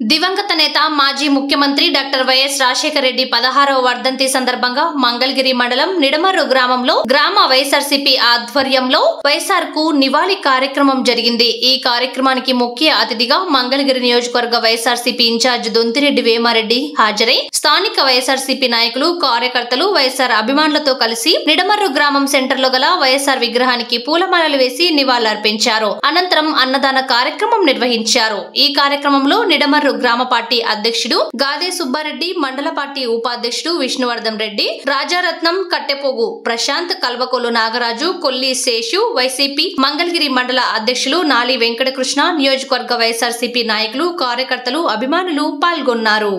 దివంగత నేత మాజీ ముఖ్యమంత్రి డాక్టర్ వైఎస్ రాజశేఖర రెడ్డి 16వ వర్ధంతి సందర్భంగా మంగళగిరి మండలం నిడమర్రు గ్రామంలో గ్రామ వైఎస్ఆర్సీపీ ఆధ్వర్యంలో వైఎస్ఆర్ కు నివాళి కార్యక్రమం జరిగింది। ఈ కార్యక్రమానికి ముఖ్య అతిథిగా మంగళగిరి నియోజకవర్గ వైఎస్ఆర్సీపీ ఇన్ఛార్జ్ దొంతిరెడ్డి వేమారెడ్డి హాజరై స్థానిక వైఎస్ఆర్సీపీ నాయకులు కార్యకర్తలు వైఎస్ఆర్ అభిమానులతో కలిసి నిడమర్రు గ్రామం సెంటర్లో గల వైఎస్ఆర్ విగ్రహానికి పూలమాలలు వేసి నివాళులర్పించారు। అనంతరం అన్నదాన కార్యక్రమం నిర్వహించారు। ఈ కార్యక్రమంలో నిడమర్రు గ్రామ పార్టీ అధ్యక్షుడు గాదే సుబ్బారెడ్డి, మండల పార్టీ ఉపాధ్యక్షుడు విష్ణువర్ధన్ రెడ్డి, రాజారత్నం, కట్టెపోగు ప్రశాంత్, కల్వకోలు నాగరాజు, కొల్లి శేషు, వైసీపీ మంగళగిరి మండల అధ్యక్షులు నాలి వెంకటకృష్ణ, నియోజకవర్గ వైఎస్ఆర్సీపీ నాయకులు, కార్యకర్తలు, అభిమానులు పాల్గొన్నారు।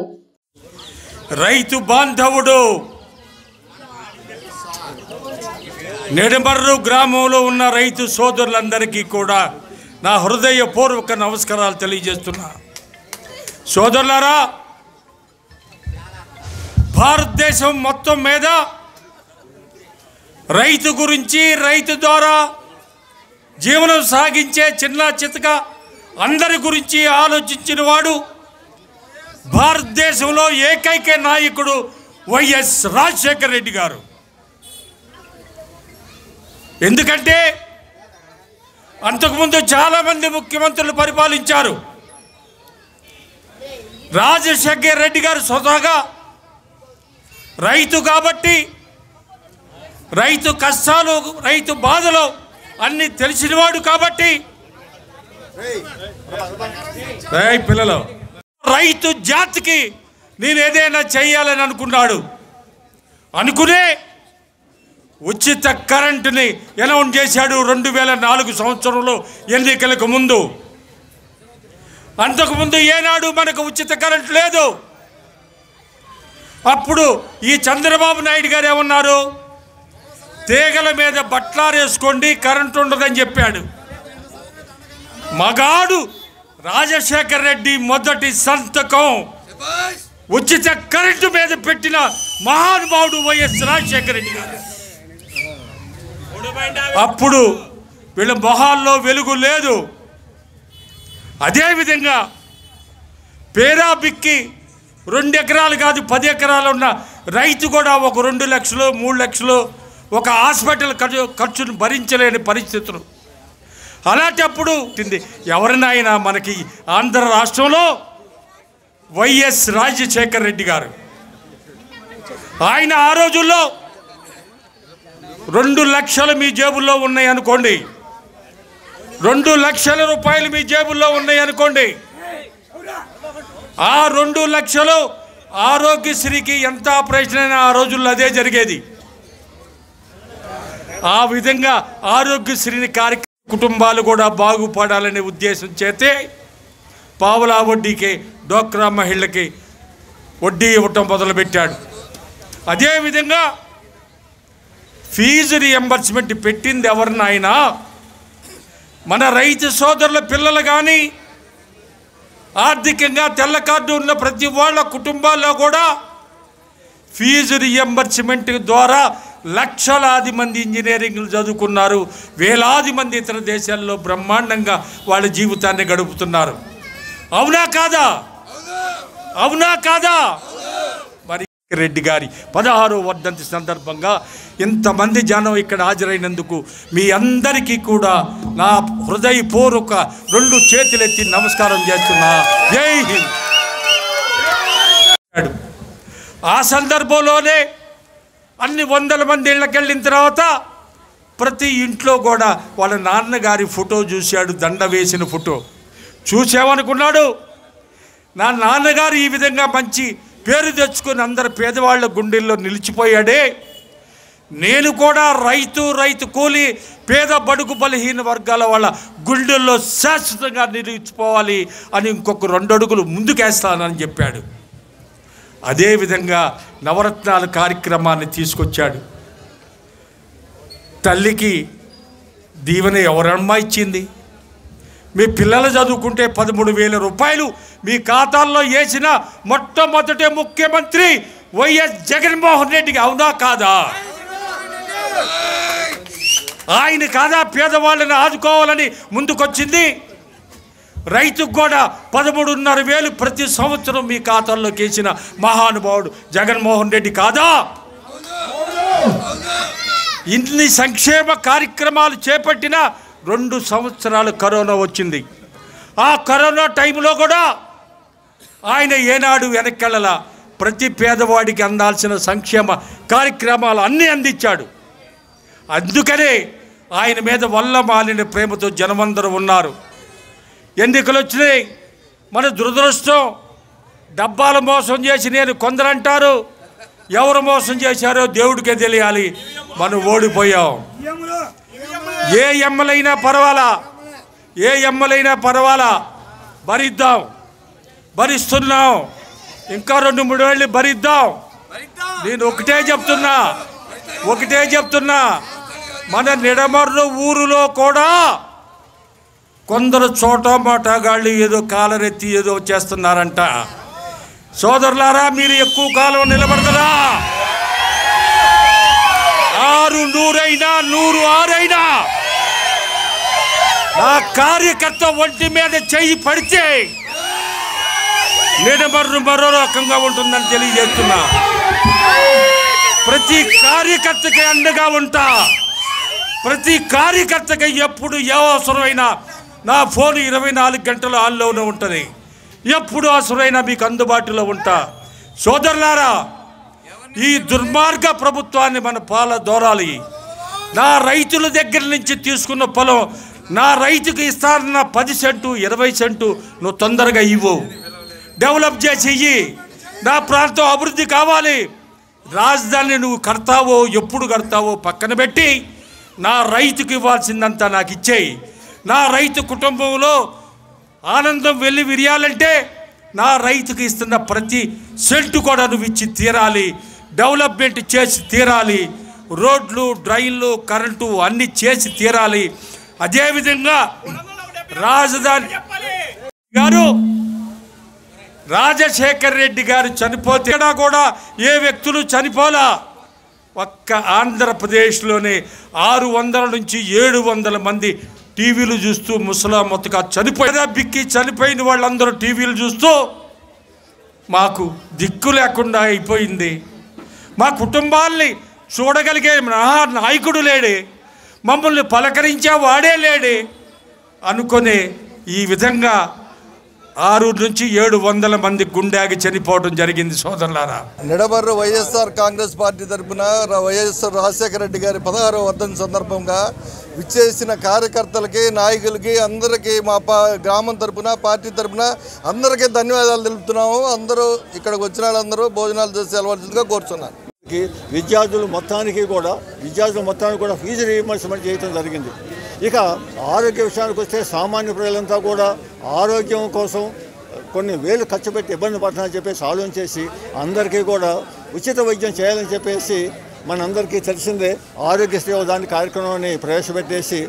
రైతు బాంధవుడు నిడమర్రు గ్రామంలో ఉన్న రైతు సోదరులందరికీ కూడా నా హృదయపూర్వక నమస్కారాలు తెలియజేస్తున్నా। సోదరులారా, భారతదేశం మొత్తం మీద రైతు గురించి, రైతు ద్వారా జీవనం సాగించే చిన్న చితక అందరి గురించి ఆలోచించిన వాడు భారతదేశంలో ఏకైక నాయకుడు వైఎస్ రాజశేఖర రెడ్డి గారు। ఎందుకంటే అంతకుముందు చాలామంది ముఖ్యమంత్రులు పరిపాలించారు। రాజశేఖర రెడ్డి గారు స్వతహాగా రైతు కాబట్టి రైతు కష్టాలు, రైతు బాధలు అన్నీ తెలిసినవాడు కాబట్టి పిల్లలు రైతు జాతికి నేను ఏదైనా చేయాలని అనుకునే ఉచిత కరెంటుని అనౌన్స్ చేశాడు 2004 సంవత్సరంలో ఎన్నికలకు ముందు। అంతకుముందు ఏనాడు మనకు ఉచిత కరెంట్ లేదు। అప్పుడు ఈ చంద్రబాబు నాయుడు గారు ఏమన్నారు, తీగల మీద బట్లారేసుకోండి కరెంట్ ఉండదని చెప్పాడు। మగాడు రాజశేఖర రెడ్డి మొదటి సంతకం ఉచిత కరెంటు మీద పెట్టిన మహానుభావుడు వైఎస్ రాజశేఖర రెడ్డి గారు। అప్పుడు వీళ్ళ మొహాల్లో వెలుగు లేదు। అదేవిధంగా పేరాబిక్కి 2 ఎకరాలు కాదు 10 ఎకరాలు ఉన్న రైతు కూడా ఒక 2 లక్షలు 3 లక్షలు ఒక హాస్పిటల్ ఖర్చును భరించలేని పరిస్థితులు। అలాంటప్పుడు ఎవరినైనా మనకి ఆంధ్ర రాష్ట్రంలో వైఎస్ రాజశేఖర రెడ్డి గారు, ఆయన ఆ రోజుల్లో 2 లక్షలు మీ జేబుల్లో ఉన్నాయి అనుకోండి, 2 లక్షల రూపాయలు మీ జేబుల్లో ఉన్నాయి అనుకోండి, ఆ 2 లక్షలు ఆరోగ్యశ్రీకి ఎంత ఆపరేషన్ అయినా ఆ రోజుల్లో అదే జరిగేది। ఆ విధంగా ఆరోగ్యశ్రీని కుటుంబాలు కూడా బాగుపడాలనే ఉద్దేశం చేతే పావలా వడ్డీకి డోక్రా మహిళలకి వడ్డీ ఇవ్వటం మొదలుపెట్టాడు। అదేవిధంగా ఫీజు రియంబర్స్మెంట్ పెట్టింది ఎవరినైనా మన రైతు సోదరుల పిల్లలు కానీ ఆర్థికంగా తెల్ల కార్డు ఉన్న ప్రతి వాళ్ళ కుటుంబాల్లో కూడా ఫీజు రియంబర్స్మెంట్ ద్వారా లక్షలాది మంది ఇంజనీరింగ్లు చదువుకున్నారు, వేలాది మంది ఇతర దేశాల్లో బ్రహ్మాండంగా వాళ్ళ జీవితాన్ని గడుపుతున్నారు। అవునా కాదా? అవునా కాదా? మరి రెడ్డి గారి 16వ వర్ధంతి సందర్భంగా ఇంతమంది జనం ఇక్కడ హాజరైనందుకు మీ అందరికీ కూడా నా హృదయపూర్వక 2 చేతులెత్తి నమస్కారం చేస్తున్నా। జై హింద్। ఆ సందర్భంలోనే అన్ని వందల మంది ఇళ్ళకి వెళ్ళిన తర్వాత ప్రతి ఇంట్లో కూడా వాళ్ళ నాన్నగారి ఫోటో చూశాడు, దండ వేసిన ఫోటో చూసామనుకున్నాడు, నా నాన్నగారు ఈ విధంగా మంచి పేరు తెచ్చుకొని అందరు పేదవాళ్ళ గుండెల్లో నిలిచిపోయాడే, నేను కూడా రైతు కూలి పేద బడుగు బలహీన వర్గాల వాళ్ళ గుండెల్లో శాశ్వతంగా నిలిచిపోవాలి అని ఇంకొక 2 అడుగులు ముందుకేస్తానని చెప్పాడు। అదేవిధంగా నవరత్నాల కార్యక్రమాన్ని తీసుకొచ్చాడు। తల్లికి దీవెన ఎవరమ్మా ఇచ్చింది? మీ పిల్లలు చదువుకుంటే 13,000 రూపాయలు మీ ఖాతాల్లో వేసిన మొట్టమొదటి ముఖ్యమంత్రి వైఎస్ జగన్మోహన్ రెడ్డికి, అవునా కాదా? ఆయన కాదా పేదవాళ్ళని ఆదుకోవాలని ముందుకొచ్చింది? రైతుకు కూడా 13,500 ప్రతి సంవత్సరం మీ ఖాతాల్లోకి వేసిన మహానుభావుడు జగన్మోహన్ రెడ్డి కాదా? ఇన్ని సంక్షేమ కార్యక్రమాలు చేపట్టిన 2 సంవత్సరాలు కరోనా వచ్చింది. ఆ కరోనా టైంలో కూడా ఆయన ఏనాడు వెనక్కెళ్ళలా. ప్రతి పేదవాడికి అందాల్సిన సంక్షేమ కార్యక్రమాలు అన్నీ అందించాడు. అందుకనే ఆయన మీద వల్ల మాలిన ప్రేమతో జనమందరూ ఉన్నారు. ఎన్నికలు వచ్చినాయి, మన దురదృష్టం డబ్బాల మోసం చేసి నేను కొందరంటారు, ఎవరు మోసం చేశారో దేవుడికే తెలియాలి. మనం ఓడిపోయాం. ఏ ఎమ్మెలైనా పర్వాలా, భరిద్దాం, భరిస్తున్నాం, ఇంకా 2-3 ఏళ్ళు భరిద్దాం. నేను ఒకటే చెప్తున్నా, మన నిడమర్రు ఊరులో కూడా కొందరు చోటమాటగాళ్ళు ఏదో కాలరెత్తి ఏదో చేస్తున్నారంట. సోదరులారా, మీరు ఎక్కువ కాలం నిలబడగలరా? 600 అయినా 106 అయినా నా కార్యకర్త ఒంటి మీద చెయ్యి పడితే నిడమర్రు మరో రకంగా ఉంటుందని తెలియజేస్తున్నా. ప్రతి కార్యకర్తకి అండగా ఉంటా. ప్రతి కార్యకర్తకి ఎప్పుడు ఏ అవసరమైనా నా ఫోన్ 24 గంటలు ఆన్లోనే ఉంటుంది. ఎప్పుడు అవసరమైనా మీకు అందుబాటులో ఉంటా. సోదరులారా, ఈ దుర్మార్గ ప్రభుత్వాన్ని మన దోరాలి. నా రైతుల దగ్గర నుంచి తీసుకున్న పొలం నా రైతుకి ఇస్తానన్న 10 సెంటు 20 సెంటు నువ్వు తొందరగా ఇవ్వు, డెవలప్ చేసి ఇయ్యి. నా ప్రాంతం అభివృద్ధి కావాలి. రాజధాని నువ్వు కడతావో ఎప్పుడు కడతావో పక్కన పెట్టి నా రైతుకి ఇవ్వాల్సిందంతా నాకు ఇచ్చేయి. నా రైతు కుటుంబంలో ఆనందం వెళ్ళి విరియాలంటే నా రైతుకి ఇస్తున్న ప్రతి సెంటు కూడా నువ్వు ఇచ్చి తీరాలి. డెవలప్మెంట్ చేసి తీరాలి. రోడ్లు, డ్రైన్లు, కరెంటు అన్నీ చేసి తీరాలి. అదేవిధంగా రాజధాని గారు రాజశేఖర్ రెడ్డి గారు చనిపోతే కూడా ఏ వ్యక్తులు చనిపోలా. ఒక్క ఆంధ్రప్రదేశ్లోనే 600 నుంచి 700 మంది టీవీలు చూస్తూ ముసలా మొత్తగా బిక్కి చనిపోయిన వాళ్ళందరూ టీవీలు చూస్తూ మాకు దిక్కు లేకుండా అయిపోయింది. మా కుటుంబాల్ని చూడగలిగే నాయకుడు లేడే, మమ్మల్ని పలకరించే వాడే లేడే అనుకునే ఈ విధంగా 600 నుంచి 700 మంది గుండెకి చనిపోవడం జరిగింది. సోదరులారా, నిడమర్రు వైఎస్ఆర్ కాంగ్రెస్ పార్టీ తరఫున వైఎస్ఆర్ రాజశేఖర రెడ్డి గారి 16వ వర్ధంతి సందర్భంగా విచ్చేసిన కార్యకర్తలకి, నాయకులకి అందరికీ మా గ్రామం తరఫున, పార్టీ తరఫున అందరికీ ధన్యవాదాలు తెలుపుతున్నాము. అందరూ ఇక్కడికి వచ్చిన వాళ్ళందరూ భోజనాలు చేసి వెళ్ళవలసిందిగా కోరుతున్నాను. విద్యార్థులు మొత్తానికి కూడా ఫీజు రీయింబర్స్మెంట్ చేయడం జరిగింది. ఇక ఆరోగ్య విషయానికి వస్తే సామాన్య ప్రజలంతా కూడా ఆరోగ్యం కోసం కొన్ని వేలు ఖర్చు పెట్టి ఇబ్బంది పడుతున్నారని చెప్పేసి ఆలోచన చేసి అందరికీ కూడా ఉచిత వైద్యం చేయాలని చెప్పేసి మనందరికీ తెలిసిందే. ఆరోగ్యశ్రీ దాని కార్యక్రమాన్ని ప్రవేశపెట్టేసి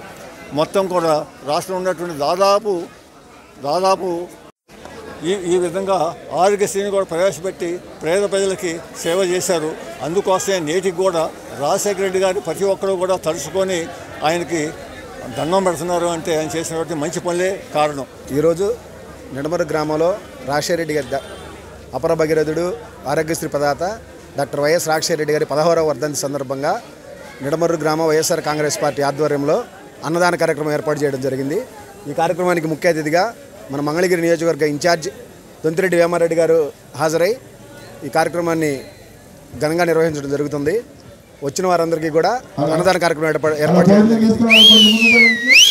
మొత్తం కూడా రాష్ట్రంలో ఉన్నటువంటి దాదాపు ఈ విధంగా ఆరోగ్యశ్రీని కూడా ప్రవేశపెట్టి పేద ప్రజలకి సేవ చేశారు. అందుకోసమే నేటికి కూడా రాజశేఖర రెడ్డి గారి ప్రతి ఒక్కరూ కూడా తలుచుకొని ఆయనకి దండం పెడుతున్నారు. అంటే ఆయన చేసినటువంటి మంచి పనులే కారణం. ఈరోజు నిడమర్రు గ్రామంలో రాజశేఖర రెడ్డి గారి అపర భగీరథుడు, ఆరోగ్యశ్రీ ప్రదాత డాక్టర్ వైఎస్ రాజశేఖర రెడ్డి గారి 16వ వర్ధంతి సందర్భంగా నిడమర్రు గ్రామ వైఎస్ఆర్ కాంగ్రెస్ పార్టీ ఆధ్వర్యంలో అన్నదాన కార్యక్రమం ఏర్పాటు చేయడం జరిగింది. ఈ కార్యక్రమానికి ముఖ్య అతిథిగా మన మంగళగిరి నియోజకవర్గ ఇన్ఛార్జ్ దొంతిరెడ్డి వేమారెడ్డి గారు హాజరై ఈ కార్యక్రమాన్ని ఘనంగా నిర్వహించడం జరుగుతుంది. వచ్చిన వారందరికీ కూడా అన్నదాన కార్యక్రమం ఏర్పాటు చేయడం జరిగింది.